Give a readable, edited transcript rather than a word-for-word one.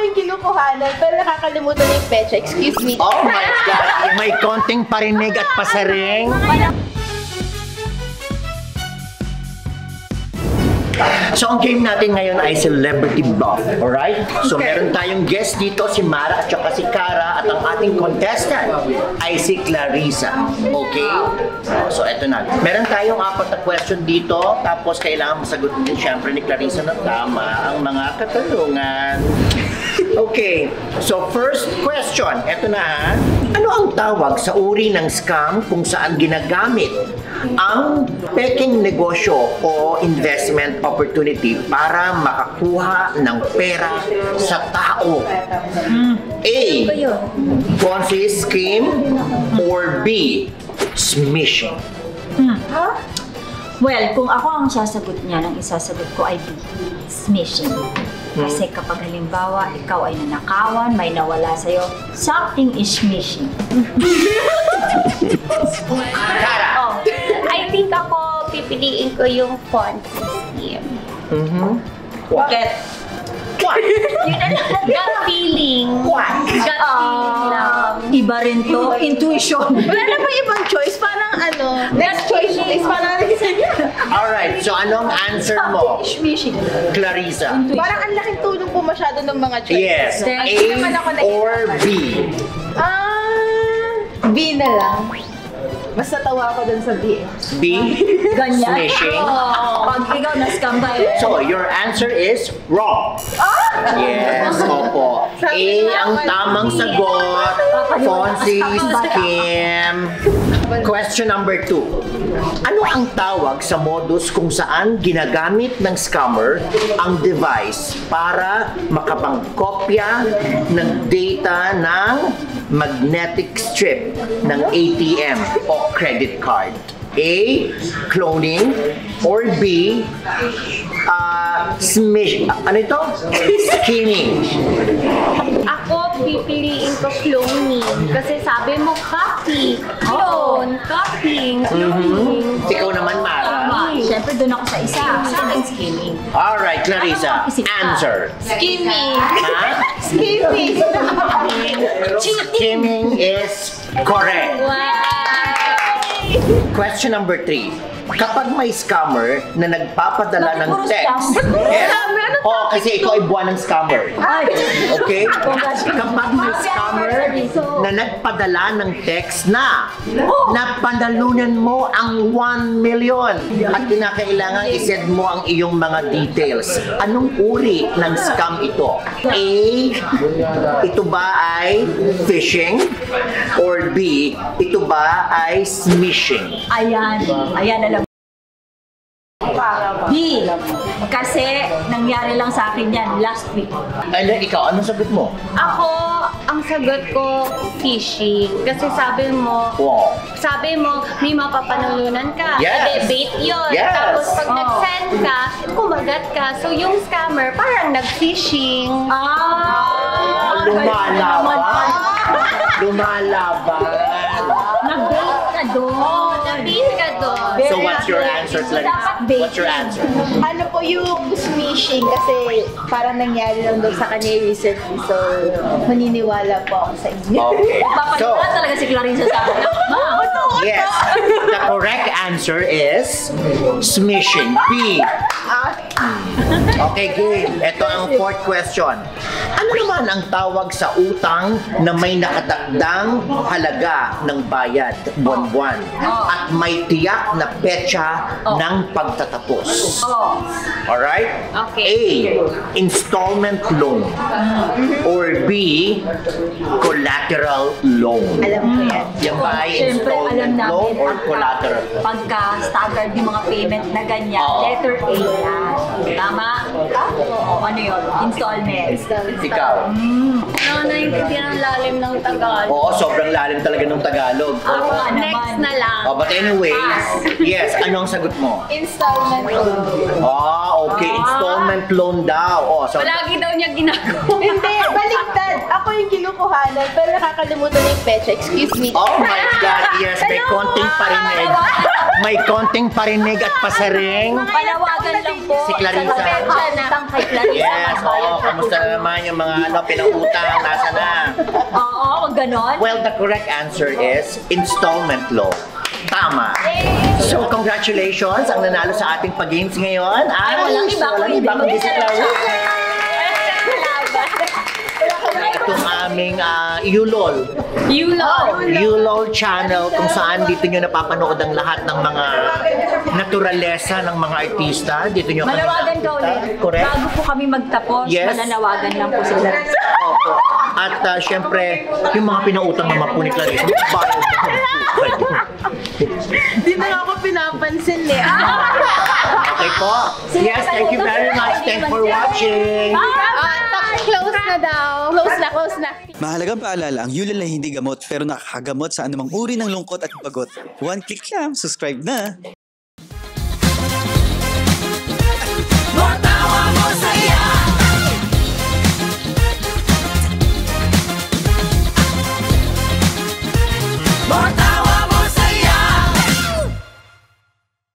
yung kinukuhanan, pero nakakalimutan yung pecha. Excuse me. Oh my God! May konting parinig at pasaring. So, ang game natin ngayon ay Celebrity Buff, alright? So, meron tayong guest dito, si Mara at saka si Cara, at ang ating contestant ay si Clarissa. Okay? So, eto na. Meron tayong 4 na question dito, tapos kailangan masagutin din syempre ni Clarissa ng tama ang mga katanungan. Okay, so first question, eto na ha. Ano ang tawag sa uri ng scam kung saan ginagamit ang peking negosyo o investment opportunity para makakuha ng pera sa tao? A. Ponzi scheme or B. Smishing? Well, kung ako ang sasagot niya, ang isasagot ko ay B. Smishing. Kasi kapag halimbawa, ikaw ay nanakawan, may nawala sa'yo, something is missing. Cara! Oh, I think ako pipiliin ko yung Ponzi scheme. Bakit? Yun na lang. Gut feeling. Gut feeling lang. Iba rin to, intuition. Wala na ba ibang choice? Parang ano, next choice is parang Alright, so anong answer mo, Clarissa? parang ang laking tulong po masyado ng mga choices. Yes, naman ako A or B? B na lang. Mas natawa ako dun sa B. B? Ganyan. Smishing? Pag ikaw na-scam ba eh. So, your answer is wrong. Yes, opo. A ang tamang sagot. Ponzi scheme. Question number 2. Ano ang tawag sa modus kung saan ginagamit ng scammer ang device para makapangkopya ng data ng magnetic strip ng ATM o credit card? A. Cloning or B. Ano ito? Skimming. Ako pipiliin ko cloning. Kasi sabi mo copy, clone, copying, cloning. Ikaw naman, Mara. Siyempre doon ako sa isa. Sa akin, skimming. Alright, Clarissa. Answer. Skimming. Ha? Skippy! Skimming is correct. Wow! Question number 3. Kapag may scammer na nagpapadala ng Puro text. scam. Yes. Oh, kasi ikaw ay buwan ng scammer. Ay! Okay? Kapag may scammer na nagpadala ng text na napanalunan mo ang 1 million at kinakailangan isend mo ang iyong mga details. Anong uri ng scam ito? A. Ito ba ay phishing? Or B. Ito ba ay smishing? Ayan. Ayan, alam. B. Kasi nangyari lang sa akin yan last week. Ano, ikaw, anong sagot mo? Ako, ang sagot ko, phishing. Kasi sabi mo, may mapapanalunan ka. Yes. Bait yun. Yes. Tapos pag nag-send ka, kumagat ka. So yung scammer, parang nag-phishing. Lumalaban. Lumalaban. Nag-date ka doon. Nabit ka doon. So what's your answer, Clarissa? What's your answer? Ano po yung smishing kasi parang nangyari lang doon sa kanya recently, so maniniwala po ako sa inyo. Okay. So, Papalitan talaga si Clarissa sa akin. yes, the correct answer is smishing. B. Okay, game. Ito ang 4th question. Ano naman ang tawag sa utang na may nakatakdang halaga ng bayad buwan-buwan at may tiyak na petsa ng pagtatapos? Alright? Okay. A. Installment loan. Or B. Collateral loan. Alam ko yan. Yan ba ay Siyempre, alam installment namin. loan or collateral? Pagka staggered yung mga payment na ganyan, letter A yan. Tama? Oo, ano yun? Installment. Ikaw? Ano, naiintindihan ang lalim ng Tagalog. Oo, sobrang lalim talaga ng Tagalog. Ako, Oo, next naman. na lang. Oh, but anyway, yes, ano ang sagot mo? Installment loan. Okay, installment loan daw. Oh, so Palagi daw niya ginagawa. Hindi, baliktad. Ako yung kuhanan, pero nakakalimutan na yung pecha. Excuse me. Oh my God, yes, may konting parinig. May konting parinig at pasaring. Palawagan lang po. Si Clarissa. Sa utang kay Clarissa. Yes, oo. Kamusta na naman yung mga pinang-utang? Nasa na? Oo, ganon. Well, the correct answer is installment loan. Tama. So, congratulations. Ang nanalo sa ating pag-games ngayon ay walang iba kundi si Clarissa. Itong aming Yulol. Yulol channel kung saan dito nyo napapanood ang lahat ng mga naturalesa ng mga artista. Dito nyo Malawagan ka ulit. Correct. Bago po kami magtapos, Yes. mananawagan lang po sila. Opo. At syempre, yung mga pinautang naman po ni Clarissa. Bayad na. Di na nga ako pinapansin eh. Okay po. Yes, thank you very much. Thanks for watching. Close na daw. Close na. Mahalagang paalala, ang Yulol ay hindi gamot pero nakakagamot sa anumang uri ng lungkot at pagod. One click lang, subscribe na! Matawa mo saya. Matawa